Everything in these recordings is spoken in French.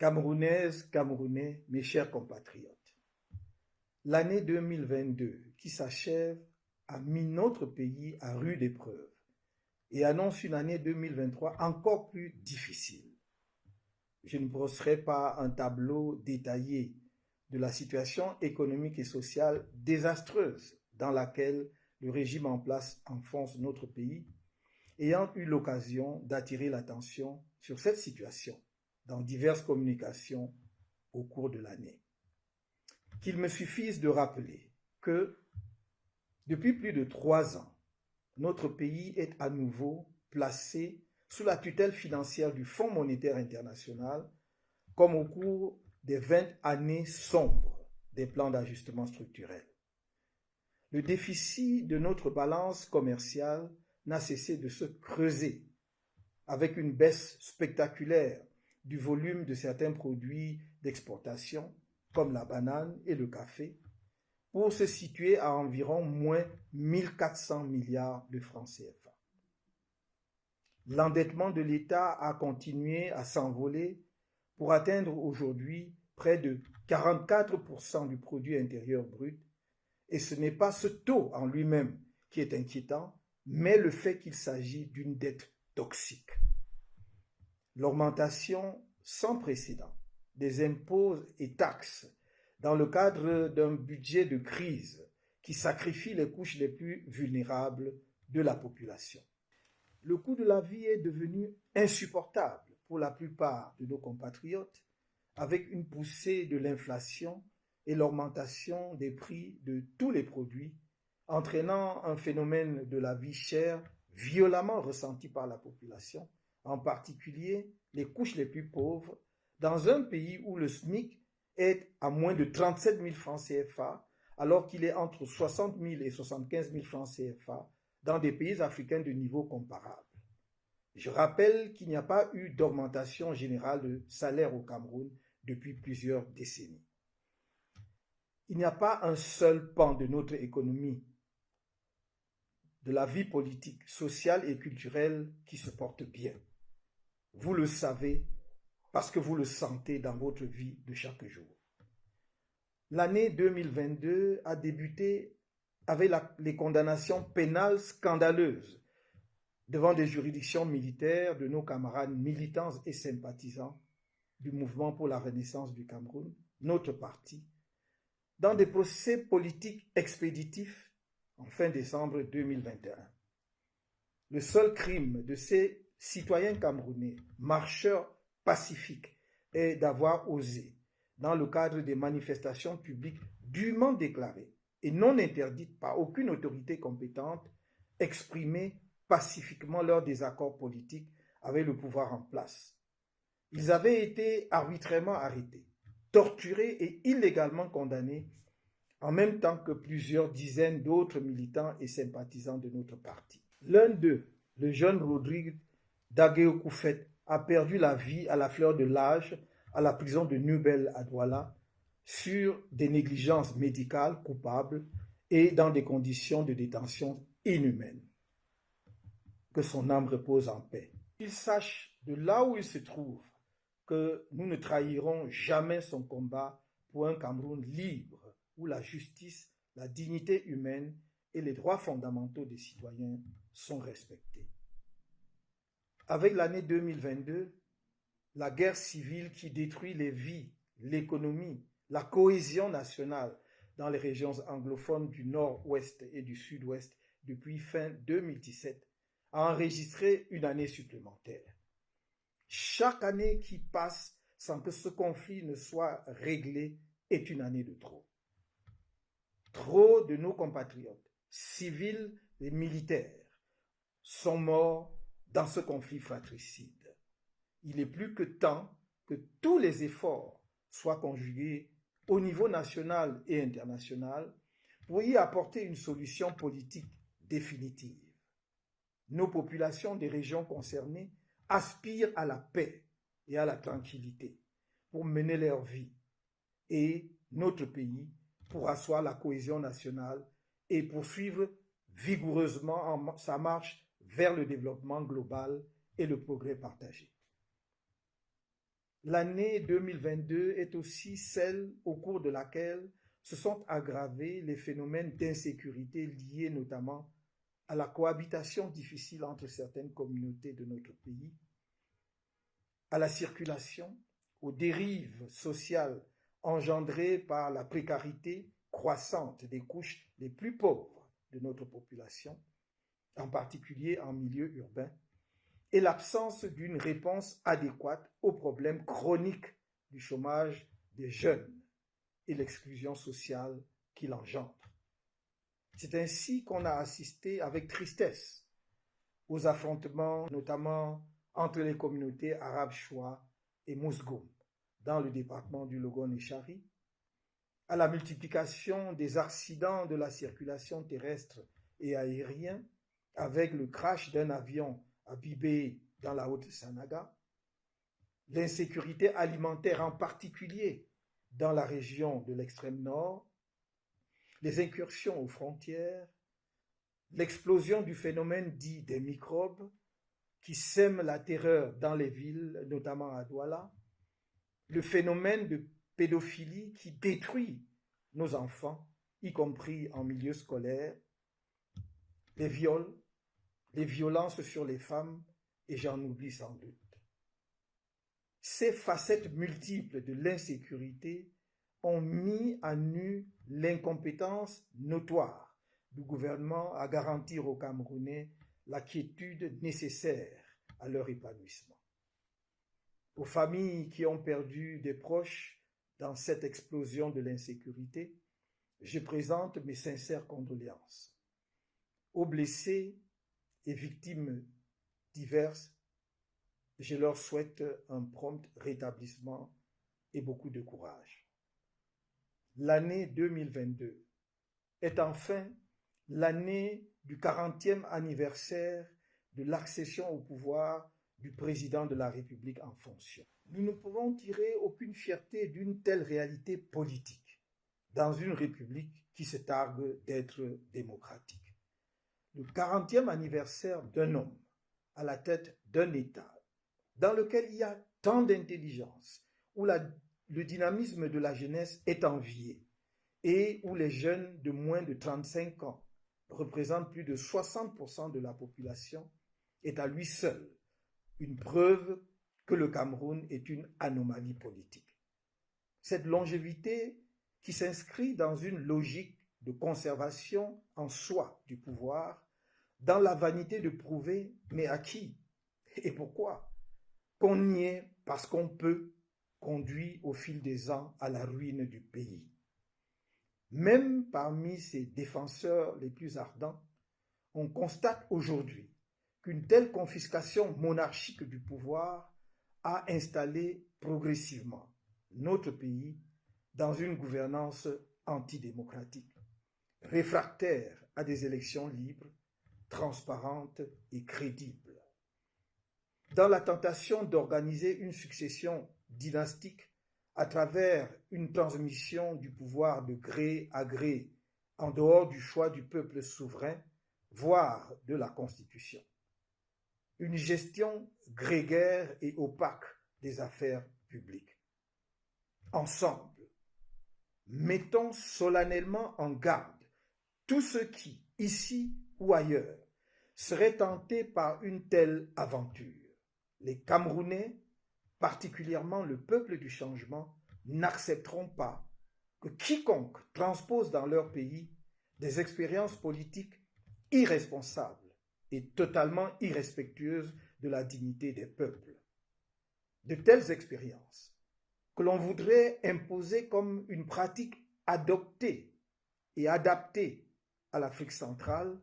Camerounaises, Camerounais, mes chers compatriotes, l'année 2022 qui s'achève a mis notre pays à rude épreuve et annonce une année 2023 encore plus difficile. Je ne brosserai pas un tableau détaillé de la situation économique et sociale désastreuse dans laquelle le régime en place enfonce notre pays, ayant eu l'occasion d'attirer l'attention sur cette situation dans diverses communications au cours de l'année. Qu'il me suffise de rappeler que depuis plus de 3 ans, notre pays est à nouveau placé sous la tutelle financière du Fonds monétaire international, comme au cours des 20 années sombres des plans d'ajustement structurel. Le déficit de notre balance commerciale n'a cessé de se creuser, avec une baisse spectaculaire du volume de certains produits d'exportation, comme la banane et le café, pour se situer à environ moins 1400 milliards de francs CFA. L'endettement de l'État a continué à s'envoler pour atteindre aujourd'hui près de 44% du produit intérieur brut, et ce n'est pas ce taux en lui-même qui est inquiétant, mais le fait qu'il s'agit d'une dette toxique. L'augmentation sans précédent des impôts et taxes dans le cadre d'un budget de crise qui sacrifie les couches les plus vulnérables de la population. Le coût de la vie est devenu insupportable pour la plupart de nos compatriotes, avec une poussée de l'inflation et l'augmentation des prix de tous les produits, entraînant un phénomène de la vie chère violemment ressenti par la population, en particulier les couches les plus pauvres, dans un pays où le SMIC est à moins de 37 000 francs CFA, alors qu'il est entre 60 000 et 75 000 francs CFA dans des pays africains de niveau comparable. Je rappelle qu'il n'y a pas eu d'augmentation générale de salaire au Cameroun depuis plusieurs décennies. Il n'y a pas un seul pan de notre économie, de la vie politique, sociale et culturelle qui se porte bien. Vous le savez parce que vous le sentez dans votre vie de chaque jour. L'année 2022 a débuté avec les condamnations pénales scandaleuses devant des juridictions militaires de nos camarades militants et sympathisants du mouvement pour la renaissance du Cameroun, notre parti, dans des procès politiques expéditifs en fin décembre 2021. Le seul crime de ces citoyens camerounais, marcheurs pacifiques, est d'avoir osé, dans le cadre des manifestations publiques dûment déclarées et non interdites par aucune autorité compétente, exprimer pacifiquement leur désaccord politique avec le pouvoir en place. Ils avaient été arbitrairement arrêtés, torturés et illégalement condamnés, en même temps que plusieurs dizaines d'autres militants et sympathisants de notre parti. L'un d'eux, le jeune Rodrigue Daguerre Koufet, a perdu la vie à la fleur de l'âge à la prison de Nubel à Douala sur des négligences médicales coupables et dans des conditions de détention inhumaines. Que son âme repose en paix. Qu'il sache de là où il se trouve que nous ne trahirons jamais son combat pour un Cameroun libre où la justice, la dignité humaine et les droits fondamentaux des citoyens sont respectés. Avec l'année 2022, la guerre civile qui détruit les vies, l'économie, la cohésion nationale dans les régions anglophones du nord-ouest et du sud-ouest depuis fin 2017 a enregistré une année supplémentaire. Chaque année qui passe sans que ce conflit ne soit réglé est une année de trop. Trop de nos compatriotes, civils et militaires, sont morts dans ce conflit fratricide. Il est plus que temps que tous les efforts soient conjugués au niveau national et international pour y apporter une solution politique définitive. Nos populations des régions concernées aspirent à la paix et à la tranquillité pour mener leur vie, et notre pays pour asseoir la cohésion nationale et poursuivre vigoureusement sa marche vers le développement global et le progrès partagé. L'année 2022 est aussi celle au cours de laquelle se sont aggravés les phénomènes d'insécurité liés notamment à la cohabitation difficile entre certaines communautés de notre pays, à la circulation, aux dérives sociales engendrées par la précarité croissante des couches les plus pauvres de notre population, en particulier en milieu urbain, et l'absence d'une réponse adéquate aux problèmes chroniques du chômage des jeunes et l'exclusion sociale qu'il engendre. C'est ainsi qu'on a assisté avec tristesse aux affrontements, notamment entre les communautés arabes Choua et Mousgoum, dans le département du Logon-et-Chari, à la multiplication des accidents de la circulation terrestre et aérienne, avec le crash d'un avion à Bibé dans la Haute-Sanaga, l'insécurité alimentaire en particulier dans la région de l'extrême nord, les incursions aux frontières, l'explosion du phénomène dit des microbes qui sèment la terreur dans les villes, notamment à Douala, le phénomène de pédophilie qui détruit nos enfants, y compris en milieu scolaire, les viols, les violences sur les femmes, et j'en oublie sans doute. Ces facettes multiples de l'insécurité ont mis à nu l'incompétence notoire du gouvernement à garantir aux Camerounais la quiétude nécessaire à leur épanouissement. Aux familles qui ont perdu des proches dans cette explosion de l'insécurité, je présente mes sincères condoléances. Aux blessés et victimes diverses, je leur souhaite un prompt rétablissement et beaucoup de courage. L'année 2022 est enfin l'année du 40e anniversaire de l'accession au pouvoir du président de la République en fonction. Nous ne pouvons tirer aucune fierté d'une telle réalité politique dans une République qui se targue d'être démocratique. Le 40e anniversaire d'un homme à la tête d'un État dans lequel il y a tant d'intelligence, où le dynamisme de la jeunesse est envié et où les jeunes de moins de 35 ans représentent plus de 60% de la population, est à lui seul une preuve que le Cameroun est une anomalie politique. Cette longévité qui s'inscrit dans une logique de conservation en soi du pouvoir, dans la vanité de prouver, mais à qui et pourquoi, qu'on y est parce qu'on peut, conduit au fil des ans à la ruine du pays. Même parmi ses défenseurs les plus ardents, on constate aujourd'hui qu'une telle confiscation monarchique du pouvoir a installé progressivement notre pays dans une gouvernance antidémocratique, réfractaire à des élections libres, transparentes et crédibles. Dans la tentation d'organiser une succession dynastique à travers une transmission du pouvoir de gré à gré en dehors du choix du peuple souverain, voire de la Constitution. Une gestion grégaire et opaque des affaires publiques. Ensemble, mettons solennellement en garde tous ceux qui, ici ou ailleurs, seraient tentés par une telle aventure. Les Camerounais, particulièrement le peuple du changement, n'accepteront pas que quiconque transpose dans leur pays des expériences politiques irresponsables et totalement irrespectueuses de la dignité des peuples. De telles expériences que l'on voudrait imposer comme une pratique adoptée et adaptée à l'Afrique centrale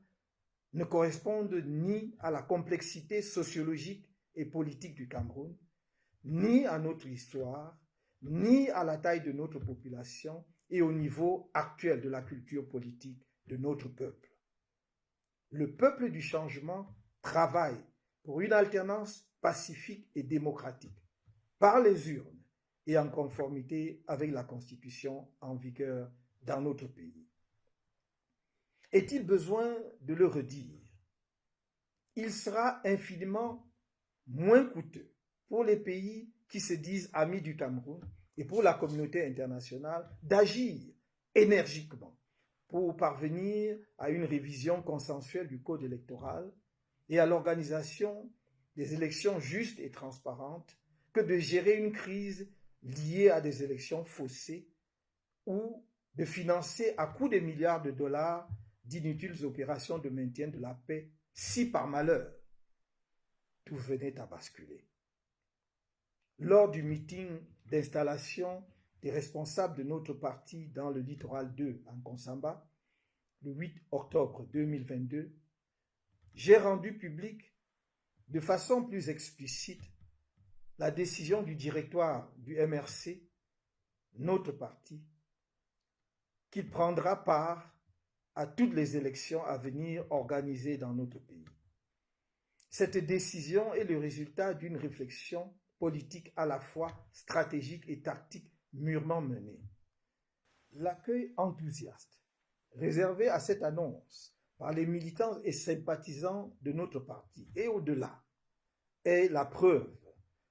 ne correspondent ni à la complexité sociologique et politique du Cameroun, ni à notre histoire, ni à la taille de notre population et au niveau actuel de la culture politique de notre peuple. Le peuple du changement travaille pour une alternance pacifique et démocratique, par les urnes et en conformité avec la Constitution en vigueur dans notre pays. Est-il besoin de le redire? Il sera infiniment moins coûteux pour les pays qui se disent amis du Cameroun et pour la communauté internationale d'agir énergiquement pour parvenir à une révision consensuelle du code électoral et à l'organisation des élections justes et transparentes que de gérer une crise liée à des élections faussées ou de financer à coups de milliards de dollars d'inutiles opérations de maintien de la paix si par malheur tout venait à basculer. Lors du meeting d'installation des responsables de notre parti dans le littoral 2 en Konsamba, le 8 octobre 2022, j'ai rendu public de façon plus explicite la décision du directoire du MRC, notre parti, qu'il prendra part à toutes les élections à venir organisées dans notre pays. Cette décision est le résultat d'une réflexion politique à la fois stratégique et tactique mûrement menée. L'accueil enthousiaste réservé à cette annonce par les militants et sympathisants de notre parti et au-delà est la preuve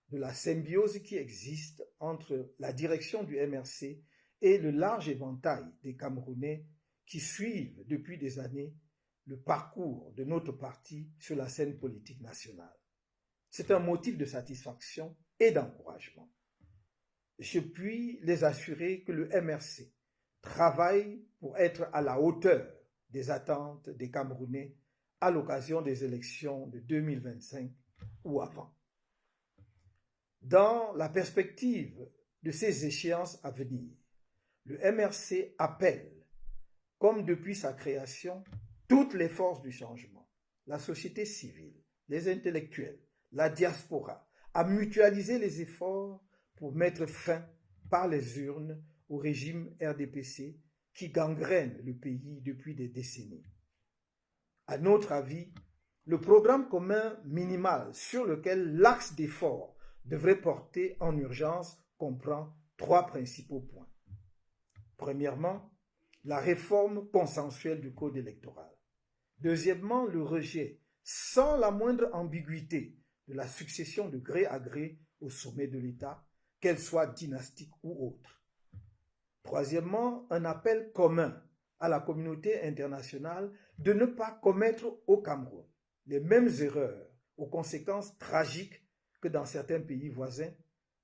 de la symbiose qui existe entre la direction du MRC et le large éventail des Camerounais qui suivent depuis des années le parcours de notre parti sur la scène politique nationale. C'est un motif de satisfaction et d'encouragement. Je puis les assurer que le MRC travaille pour être à la hauteur des attentes des Camerounais à l'occasion des élections de 2025 ou avant. Dans la perspective de ces échéances à venir, le MRC appelle, comme depuis sa création, toutes les forces du changement, la société civile, les intellectuels, la diaspora, à mutualiser les efforts pour mettre fin par les urnes au régime RDPC qui gangrène le pays depuis des décennies. À notre avis, le programme commun minimal sur lequel l'axe d'effort devrait porter en urgence comprend 3 principaux points. Premièrement, la réforme consensuelle du code électoral. Deuxièmement, le rejet, sans la moindre ambiguïté, de la succession de gré à gré au sommet de l'État, qu'elle soit dynastique ou autre. Troisièmement, un appel commun à la communauté internationale de ne pas commettre au Cameroun les mêmes erreurs aux conséquences tragiques que dans certains pays voisins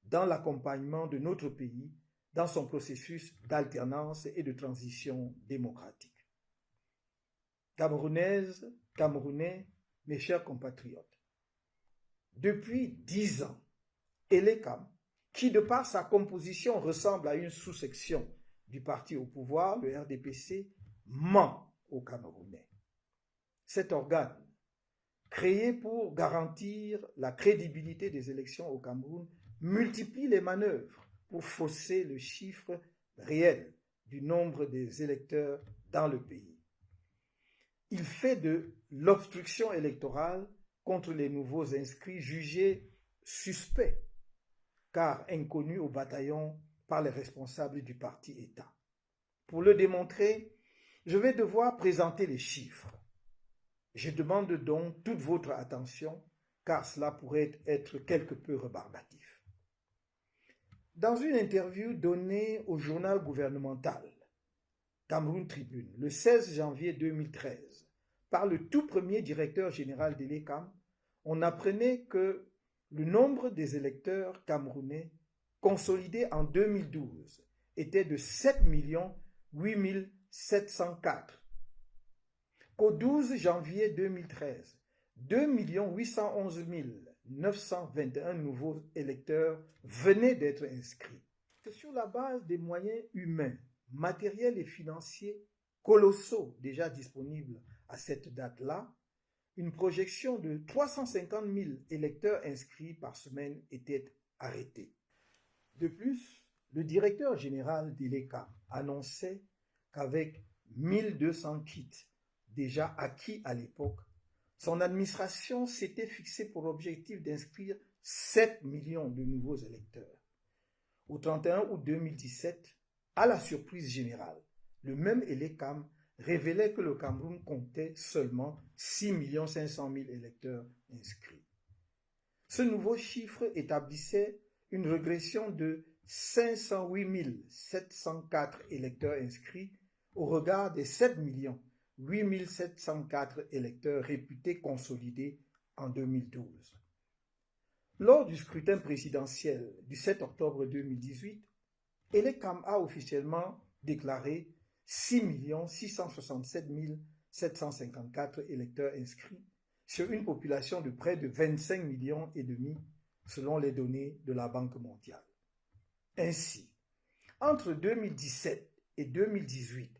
dans l'accompagnement de notre pays dans son processus d'alternance et de transition démocratique. Camerounaises, Camerounais, mes chers compatriotes, depuis 10 ans, ELECAM, qui de par sa composition ressemble à une sous-section du parti au pouvoir, le RDPC, ment aux Camerounais. Cet organe, créé pour garantir la crédibilité des élections au Cameroun, multiplie les manœuvres pour fausser le chiffre réel du nombre des électeurs dans le pays. Il fait de l'obstruction électorale contre les nouveaux inscrits jugés suspects, car inconnus au bataillon par les responsables du parti État. Pour le démontrer, je vais devoir présenter les chiffres. Je demande donc toute votre attention, car cela pourrait être quelque peu rébarbatif. Dans une interview donnée au journal gouvernemental Cameroun Tribune le 16 janvier 2013 par le tout premier directeur général de l'ELECAM, on apprenait que le nombre des électeurs camerounais consolidés en 2012 était de 7 8 704. Qu'au 12 janvier 2013, 2 811 921 nouveaux électeurs venaient d'être inscrits. C'est sur la base des moyens humains, matériels et financiers colossaux déjà disponibles à cette date-là, une projection de 350 000 électeurs inscrits par semaine était arrêtée. De plus, le directeur général d'ELECAM annonçait qu'avec 1200 kits déjà acquis à l'époque, son administration s'était fixée pour objectif d'inscrire 7 millions de nouveaux électeurs. Au 31 août 2017, à la surprise générale, le même ELECAM révélait que le Cameroun comptait seulement 6 500 000 électeurs inscrits. Ce nouveau chiffre établissait une régression de 508 704 électeurs inscrits au regard des 7 8 704 électeurs réputés consolidés en 2012. Lors du scrutin présidentiel du 7 octobre 2018, Elekam a officiellement déclaré 6 667 754 électeurs inscrits sur une population de près de 25 millions et demi selon les données de la Banque mondiale. Ainsi, entre 2017 et 2018,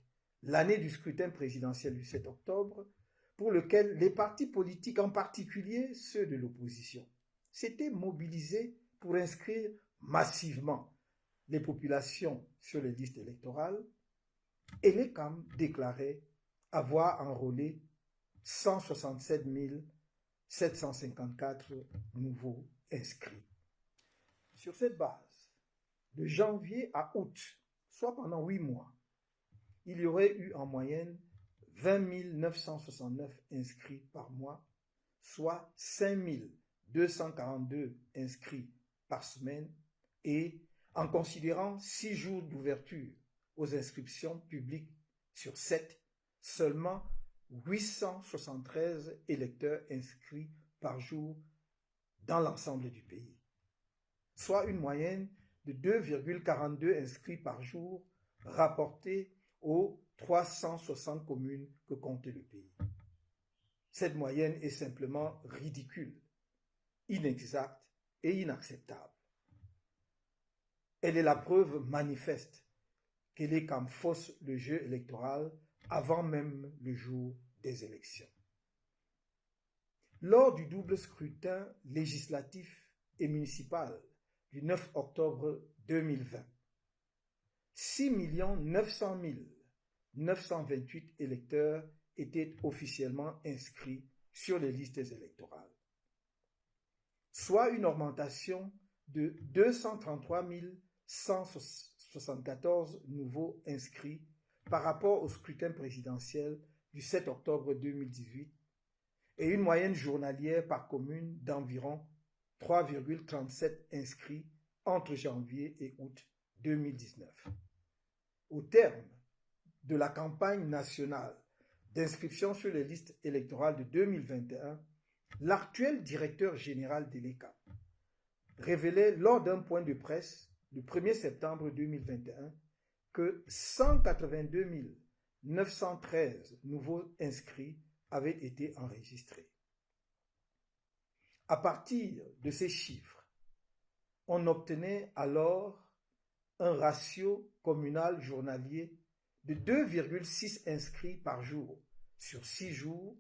l'année du scrutin présidentiel du 7 octobre, pour lequel les partis politiques, en particulier ceux de l'opposition, s'étaient mobilisés pour inscrire massivement les populations sur les listes électorales, Elekam déclarait avoir enrôlé 167 754 nouveaux inscrits. Sur cette base, de janvier à août, soit pendant 8 mois, il y aurait eu en moyenne 20 969 inscrits par mois, soit 5 242 inscrits par semaine, et en considérant 6 jours d'ouverture aux inscriptions publiques sur 7, seulement 873 électeurs inscrits par jour dans l'ensemble du pays, soit une moyenne de 2,42 inscrits par jour rapportés aux 360 communes que comptait le pays. Cette moyenne est simplement ridicule, inexacte et inacceptable. Elle est la preuve manifeste qu'Elekam fausse le jeu électoral avant même le jour des élections. Lors du double scrutin législatif et municipal du 9 octobre 2020, 6 900 928 électeurs étaient officiellement inscrits sur les listes électorales, soit une augmentation de 233 174 nouveaux inscrits par rapport au scrutin présidentiel du 7 octobre 2018 et une moyenne journalière par commune d'environ 3,37 inscrits entre janvier et août 2019. Au terme de la campagne nationale d'inscription sur les listes électorales de 2021, l'actuel directeur général d'Elekam révélait lors d'un point de presse le 1er septembre 2021 que 182 913 nouveaux inscrits avaient été enregistrés. À partir de ces chiffres, on obtenait alors un ratio communal journalier de 2,6 inscrits par jour sur 6 jours,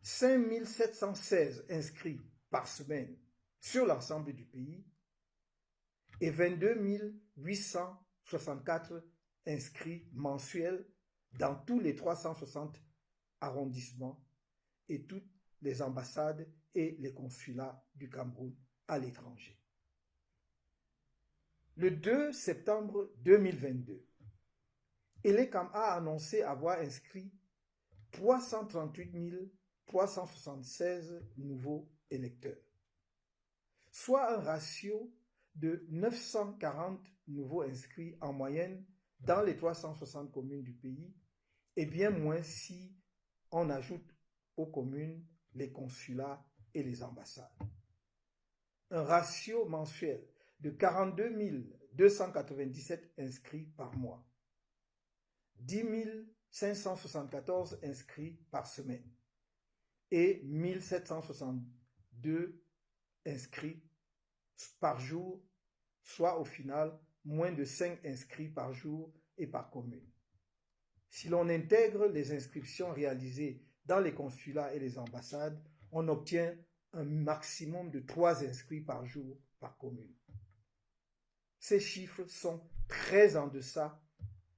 5 716 inscrits par semaine sur l'ensemble du pays et 22 864 inscrits mensuels dans tous les 360 arrondissements et toutes les ambassades et les consulats du Cameroun à l'étranger. Le 2 septembre 2022, Elekam a annoncé avoir inscrit 338 376 nouveaux électeurs, soit un ratio de 940 nouveaux inscrits en moyenne dans les 360 communes du pays, et bien moins si on ajoute aux communes les consulats et les ambassades. Un ratio mensuel de 42 297 inscrits par mois, 10 574 inscrits par semaine et 1762 inscrits par jour, soit au final moins de 5 inscrits par jour et par commune. Si l'on intègre les inscriptions réalisées dans les consulats et les ambassades, on obtient un maximum de 3 inscrits par jour par commune. Ces chiffres sont très en deçà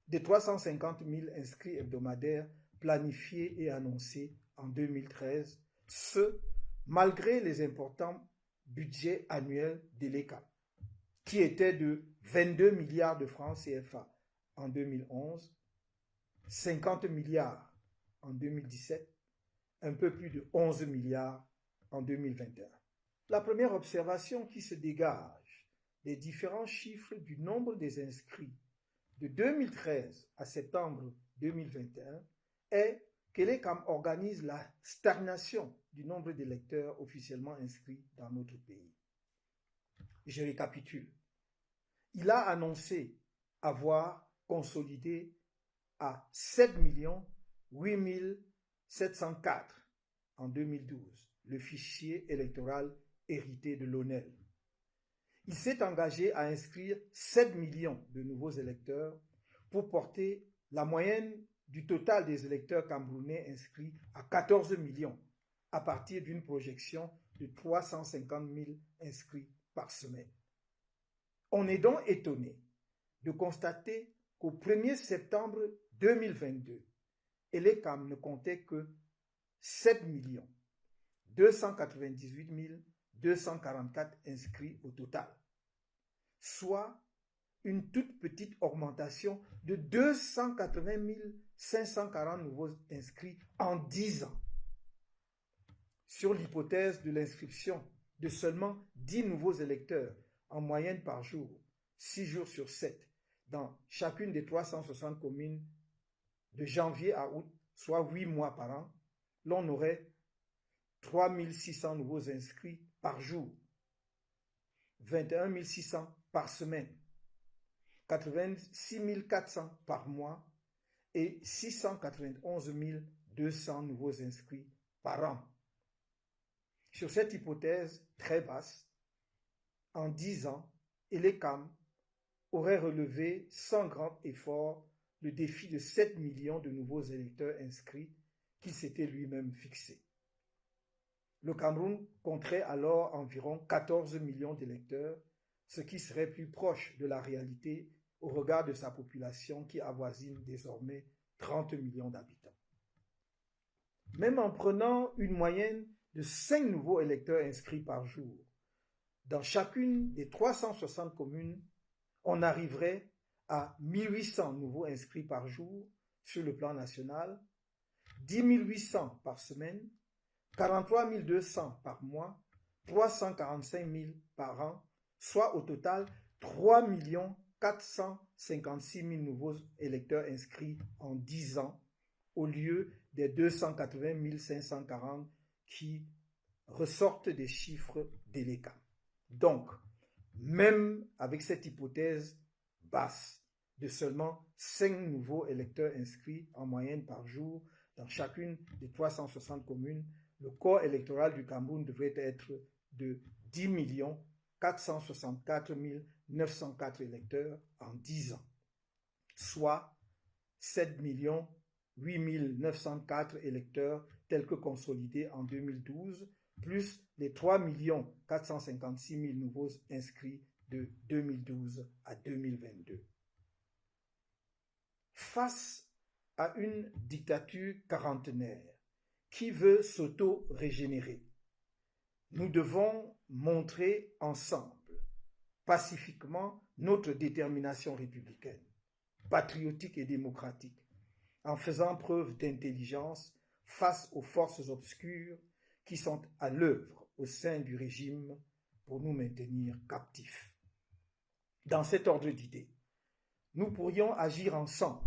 des 350 000 inscrits hebdomadaires planifiés et annoncés en 2013, ce malgré les importants budgets annuels d'Elekam, qui étaient de 22 milliards de francs CFA en 2011, 50 milliards en 2017, un peu plus de 11 milliards en 2021. La première observation qui se dégage des différents chiffres du nombre des inscrits de 2013 à septembre 2021 est que l'ECAM organise la stagnation du nombre d'électeurs officiellement inscrits dans notre pays. Je récapitule. Il a annoncé avoir consolidé à 7 8 704 en 2012 le fichier électoral hérité de l'ONEL. Il s'est engagé à inscrire 7 millions de nouveaux électeurs pour porter la moyenne du total des électeurs camerounais inscrits à 14 millions à partir d'une projection de 350 000 inscrits par semaine. On est donc étonné de constater qu'au 1er septembre 2022, l'ECAM ne comptait que 7 298 244 inscrits au total, soit une toute petite augmentation de 280 540 nouveaux inscrits en 10 ans. Sur l'hypothèse de l'inscription de seulement 10 nouveaux électeurs en moyenne par jour, 6 jours sur 7, dans chacune des 360 communes de janvier à août, soit 8 mois par an, l'on aurait 3 600 nouveaux inscrits par jour, 21 600 par semaine, 86 400 par mois et 691 200 nouveaux inscrits par an. Sur cette hypothèse très basse, en 10 ans, l'ECAM aurait relevé sans grand effort le défi de 7 millions de nouveaux électeurs inscrits qu'il s'était lui-même fixé. Le Cameroun compterait alors environ 14 millions d'électeurs, ce qui serait plus proche de la réalité au regard de sa population qui avoisine désormais 30 millions d'habitants. Même en prenant une moyenne de 5 nouveaux électeurs inscrits par jour, dans chacune des 360 communes, on arriverait à 1800 nouveaux inscrits par jour sur le plan national, 10 800 par semaine, 43 200 par mois, 345 000 par an, soit au total 3 456 000 nouveaux électeurs inscrits en 10 ans, au lieu des 280 540 qui ressortent des chiffres de l'ECAM. Donc, même avec cette hypothèse basse de seulement 5 nouveaux électeurs inscrits en moyenne par jour dans chacune des 360 communes, le corps électoral du Cameroun devrait être de 10 464 904 électeurs en 10 ans, soit 7 8 904 électeurs tels que consolidés en 2012, plus les 3 456 000 nouveaux inscrits de 2012 à 2022. Face à une dictature quarantenaire qui veut s'auto-régénérer, nous devons montrer ensemble, pacifiquement, notre détermination républicaine, patriotique et démocratique, en faisant preuve d'intelligence face aux forces obscures qui sont à l'œuvre au sein du régime pour nous maintenir captifs. Dans cet ordre d'idées, nous pourrions agir ensemble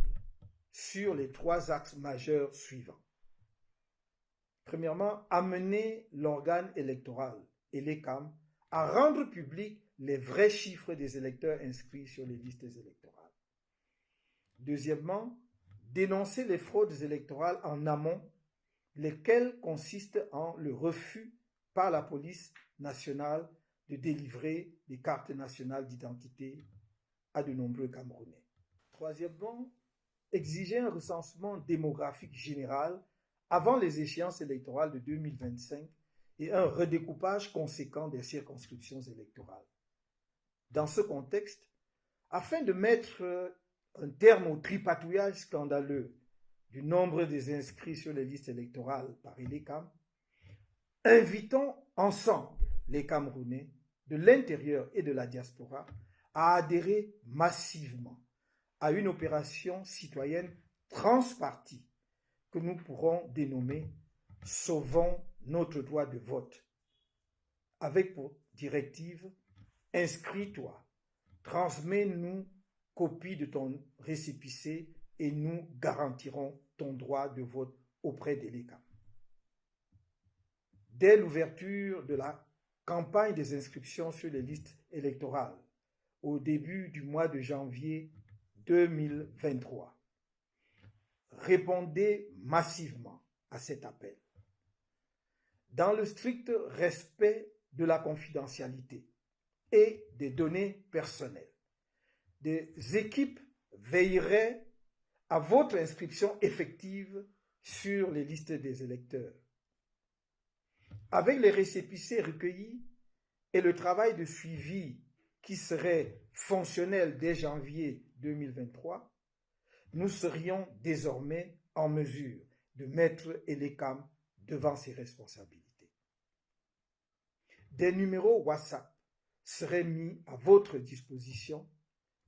sur les 3 axes majeurs suivants. Premièrement, amener l'organe électoral et l'ECAM à rendre public les vrais chiffres des électeurs inscrits sur les listes électorales. Deuxièmement, dénoncer les fraudes électorales en amont, lesquelles consistent en le refus par la police nationale de délivrer des cartes nationales d'identité à de nombreux Camerounais. Troisièmement, exiger un recensement démographique général avant les échéances électorales de 2025 et un redécoupage conséquent des circonscriptions électorales. Dans ce contexte, afin de mettre un terme au tripatouillage scandaleux du nombre des inscrits sur les listes électorales par l'ECAM, invitons ensemble les Camerounais de l'intérieur et de la diaspora à adhérer massivement à une opération citoyenne transpartie que nous pourrons dénommer « Sauvons notre droit de vote ». avec pour directive: inscris-toi, transmets-nous copie de ton récépissé et nous garantirons ton droit de vote auprès de l'ECAM. Dès l'ouverture de la campagne des inscriptions sur les listes électorales, au début du mois de janvier 2023, répondez massivement à cet appel. Dans le strict respect de la confidentialité et des données personnelles, des équipes veilleraient à votre inscription effective sur les listes des électeurs. Avec les récépissés recueillis et le travail de suivi qui serait fonctionnel dès janvier 2023, nous serions désormais en mesure de mettre l'ECAM devant ses responsabilités. Des numéros WhatsApp seraient mis à votre disposition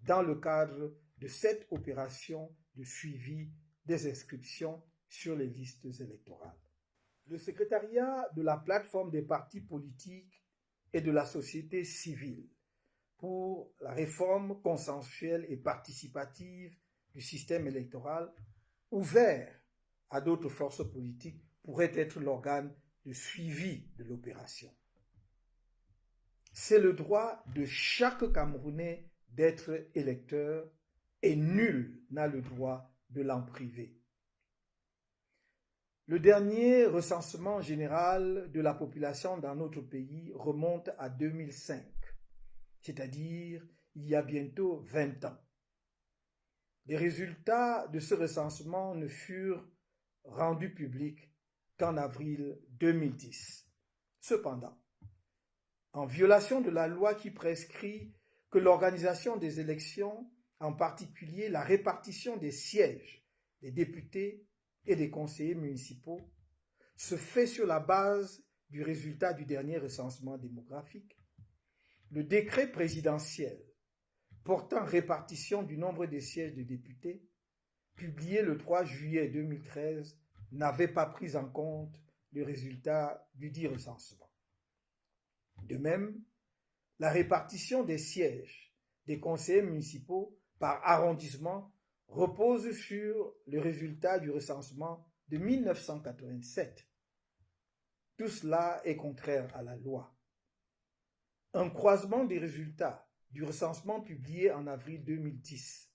dans le cadre de cette opération de suivi des inscriptions sur les listes électorales. Le secrétariat de la plateforme des partis politiques et de la société civile pour la réforme consensuelle et participative du système électoral, ouvert à d'autres forces politiques, pourrait être l'organe de suivi de l'opération. C'est le droit de chaque Camerounais d'être électeur et nul n'a le droit de l'en priver. Le dernier recensement général de la population dans notre pays remonte à 2005, c'est-à-dire il y a bientôt 20 ans. Les résultats de ce recensement ne furent rendus publics qu'en avril 2010. Cependant, en violation de la loi qui prescrit que l'organisation des élections, en particulier la répartition des sièges des députés et des conseillers municipaux, se fait sur la base du résultat du dernier recensement démographique, le décret présidentiel portant répartition du nombre des sièges de députés, publié le 3 juillet 2013, n'avait pas pris en compte le résultat du dit recensement. De même, la répartition des sièges des conseillers municipaux par arrondissement repose sur le résultat du recensement de 1987. Tout cela est contraire à la loi. Un croisement des résultats du recensement publié en avril 2010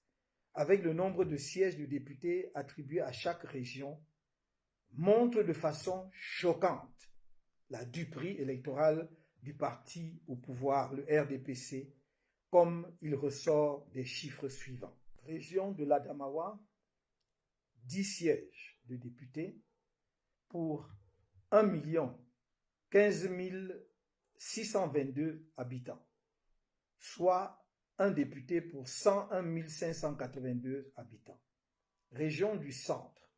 avec le nombre de sièges de députés attribués à chaque région montre de façon choquante la duperie électorale du parti au pouvoir, le RDPC, comme il ressort des chiffres suivants. Région de l'Adamawa, 10 sièges de députés pour 1 15 622 habitants, soit un député pour 101 582 habitants. Région du Centre,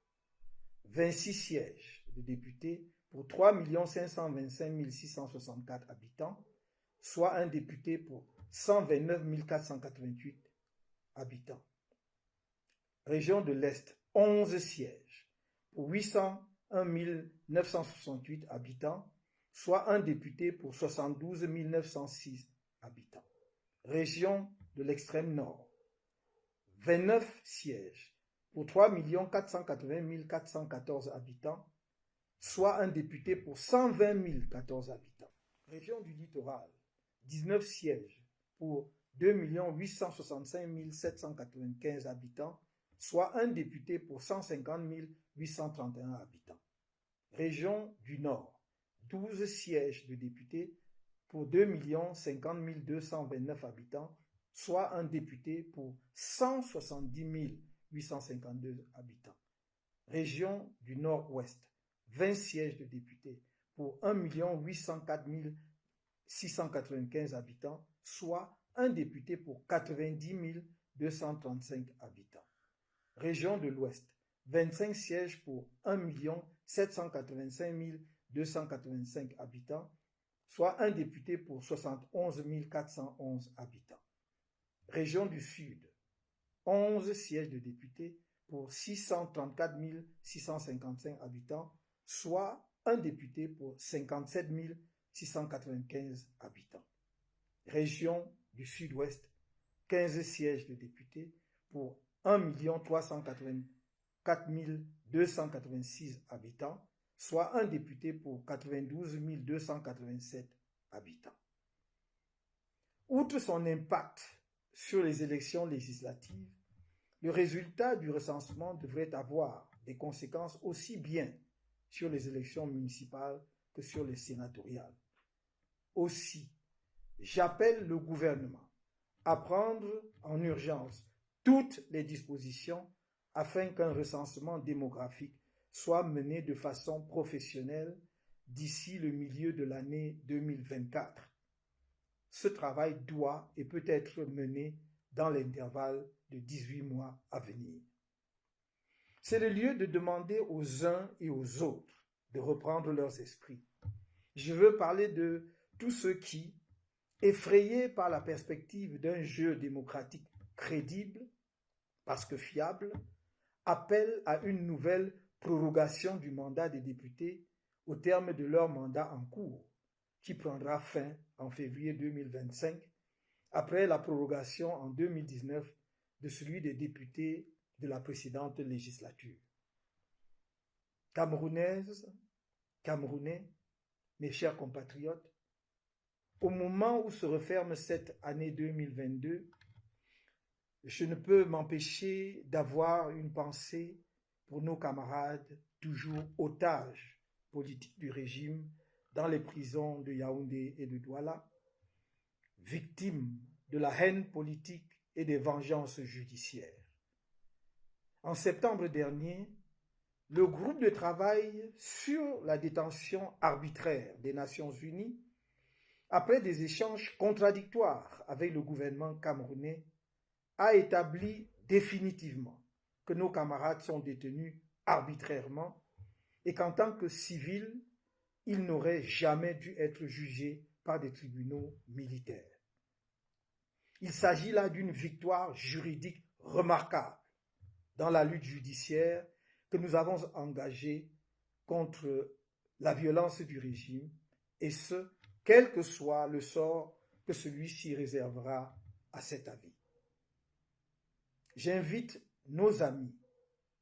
26 sièges de députés pour 3 525 664 habitants, soit un député pour 129 488 habitants. Région de l'Est, 11 sièges pour 801 968 habitants, soit un député pour 72 906 habitants. Région de l'extrême nord, 29 sièges pour 3 480 414 habitants, soit un député pour 120 014 habitants. Région du littoral, 19 sièges pour 2 865 795 habitants, soit un député pour 150 831 habitants. Région du Nord, 12 sièges de députés pour 2 50 229 habitants, soit un député pour 170 852 habitants. Région du Nord-Ouest, 20 sièges de députés pour 1 804 695 habitants, soit un député pour 90 235 habitants. Région de l'Ouest, 25 sièges pour 1 785 285 habitants, soit un député pour 71 411 habitants. Région du Sud, 11 sièges de députés pour 634 655 habitants, soit un député pour 57 695 habitants. Région du Sud-Ouest, 15 sièges de députés pour 1 384 286 habitants, soit un député pour 92 287 habitants. Outre son impact sur les élections législatives, le résultat du recensement devrait avoir des conséquences aussi bien sur les élections municipales que sur les sénatoriales. Aussi, j'appelle le gouvernement à prendre en urgence toutes les dispositions afin qu'un recensement démographique soit mené de façon professionnelle d'ici le milieu de l'année 2024. Ce travail doit et peut être mené dans l'intervalle de 18 mois à venir. C'est le lieu de demander aux uns et aux autres de reprendre leurs esprits. Je veux parler de tous ceux qui, effrayés par la perspective d'un jeu démocratique crédible, parce que fiable, appellent à une nouvelle prorogation du mandat des députés au terme de leur mandat en cours, qui prendra fin en février 2025, après la prorogation en 2019 de celui des députés de la précédente législature. Camerounaises, Camerounais, mes chers compatriotes, au moment où se referme cette année 2022, je ne peux m'empêcher d'avoir une pensée pour nos camarades toujours otages politiques du régime dans les prisons de Yaoundé et de Douala, victimes de la haine politique et des vengeances judiciaires. En septembre dernier, le groupe de travail sur la détention arbitraire des Nations Unies, après des échanges contradictoires avec le gouvernement camerounais, a établi définitivement que nos camarades sont détenus arbitrairement et qu'en tant que civils, ils n'auraient jamais dû être jugés par des tribunaux militaires. Il s'agit là d'une victoire juridique remarquable dans la lutte judiciaire que nous avons engagée contre la violence du régime, et ce, quel que soit le sort que celui-ci réservera à cet avis. J'invite nos amis,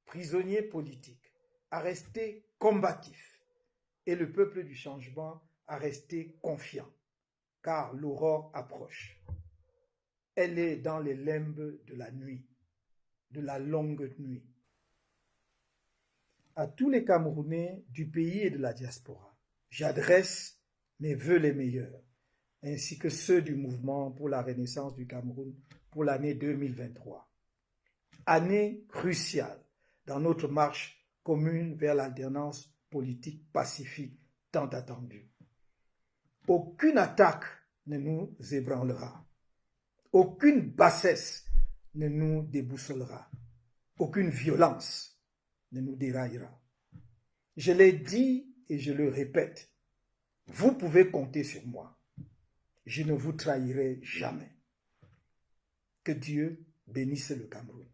prisonniers politiques, à rester combatifs et le peuple du changement à rester confiant, car l'aurore approche. Elle est dans les limbes de la nuit, de la longue nuit. À tous les Camerounais du pays et de la diaspora, j'adresse mes vœux les meilleurs, ainsi que ceux du mouvement pour la renaissance du Cameroun pour l'année 2023. Année cruciale dans notre marche commune vers l'alternance politique pacifique tant attendue. Aucune attaque ne nous ébranlera. Aucune bassesse ne nous déboussolera. Aucune violence ne nous déraillera. Je l'ai dit et je le répète, vous pouvez compter sur moi. Je ne vous trahirai jamais. Que Dieu bénisse le Cameroun.